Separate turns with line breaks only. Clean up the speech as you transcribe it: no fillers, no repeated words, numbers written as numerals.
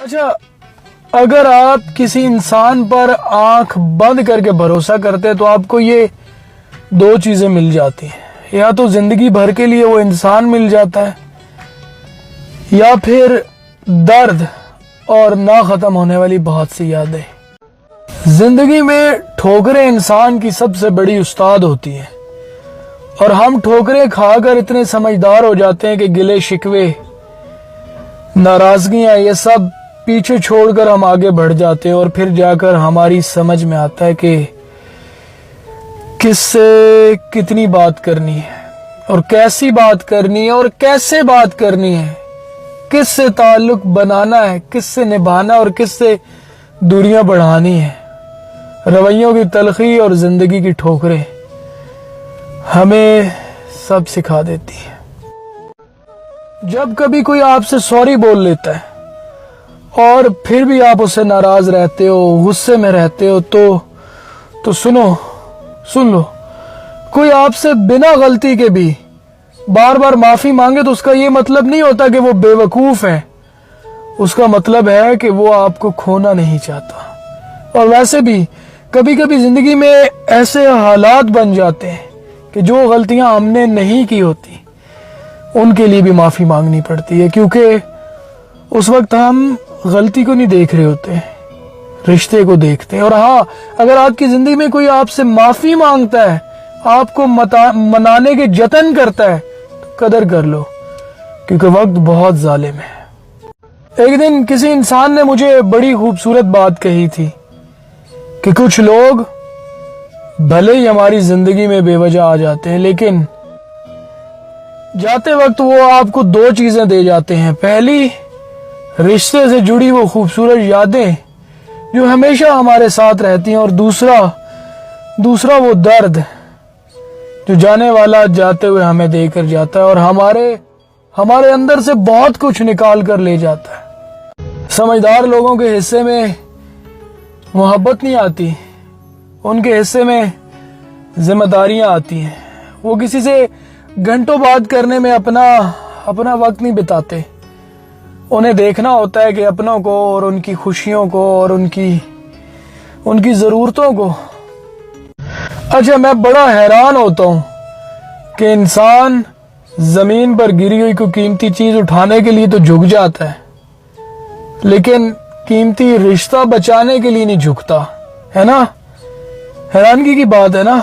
اچھا، اگر آپ کسی انسان پر آنکھ بند کر کے بھروسہ کرتے تو آپ کو یہ دو چیزیں مل جاتی ہیں، یا تو زندگی بھر کے لیے وہ انسان مل جاتا ہے، یا پھر درد اور نہ ختم ہونے والی بہت سی یادیں۔ زندگی میں ٹھوکریں انسان کی سب سے بڑی استاد ہوتی ہیں، اور ہم ٹھوکریں کھا کر اتنے سمجھدار ہو جاتے ہیں کہ گلے شکوے، ناراضگیاں، یہ سب پیچھے چھوڑ کر ہم آگے بڑھ جاتے ہیں، اور پھر جا کر ہماری سمجھ میں آتا ہے کہ کس سے کتنی بات کرنی ہے، اور کیسی بات کرنی ہے، اور کیسے بات کرنی ہے، کس سے تعلق بنانا ہے، کس سے نبھانا اور کس سے دوریاں بڑھانی ہے۔ رویوں کی تلخی اور زندگی کی ٹھوکریں ہمیں سب سکھا دیتی ہیں۔ جب کبھی کوئی آپ سے سوری بول لیتا ہے اور پھر بھی آپ اس سے ناراض رہتے ہو، غصے میں رہتے ہو، تو سن لو، کوئی آپ سے بنا غلطی کے بھی بار بار معافی مانگے تو اس کا یہ مطلب نہیں ہوتا کہ وہ بے وقوف ہے، اس کا مطلب ہے کہ وہ آپ کو کھونا نہیں چاہتا۔ اور ویسے بھی کبھی کبھی زندگی میں ایسے حالات بن جاتے ہیں کہ جو غلطیاں ہم نے نہیں کی ہوتی ان کے لیے بھی معافی مانگنی پڑتی ہے، کیونکہ اس وقت ہم غلطی کو نہیں دیکھ رہے ہوتے، رشتے کو دیکھتے ہیں۔ اور ہاں، اگر آپ کی زندگی میں کوئی آپ سے معافی مانگتا ہے، آپ کو منانے کے جتن کرتا ہے، تو قدر کر لو، کیونکہ وقت بہت ظالم ہے۔ ایک دن کسی انسان نے مجھے بڑی خوبصورت بات کہی تھی کہ کچھ لوگ بھلے ہی ہماری زندگی میں بے وجہ آ جاتے ہیں، لیکن جاتے وقت وہ آپ کو دو چیزیں دے جاتے ہیں۔ پہلی، رشتے سے جڑی وہ خوبصورت یادیں جو ہمیشہ ہمارے ساتھ رہتی ہیں، اور دوسرا وہ درد جو جانے والا جاتے ہوئے ہمیں دے کر جاتا ہے، اور ہمارے اندر سے بہت کچھ نکال کر لے جاتا ہے۔ سمجھدار لوگوں کے حصے میں محبت نہیں آتی، ان کے حصے میں ذمہ داریاں آتی ہیں۔ وہ کسی سے گھنٹوں بات کرنے میں اپنا وقت نہیں بتاتے، انہیں دیکھنا ہوتا ہے کہ اپنوں کو اور ان کی خوشیوں کو اور ان کی ضرورتوں کو۔ اچھا، میں بڑا حیران ہوتا ہوں کہ انسان زمین پر گری ہوئی کوئی قیمتی چیز اٹھانے کے لیے تو جھک جاتا ہے، لیکن قیمتی رشتہ بچانے کے لیے نہیں جھکتا، ہے نا؟ حیرانگی کی بات ہے نا؟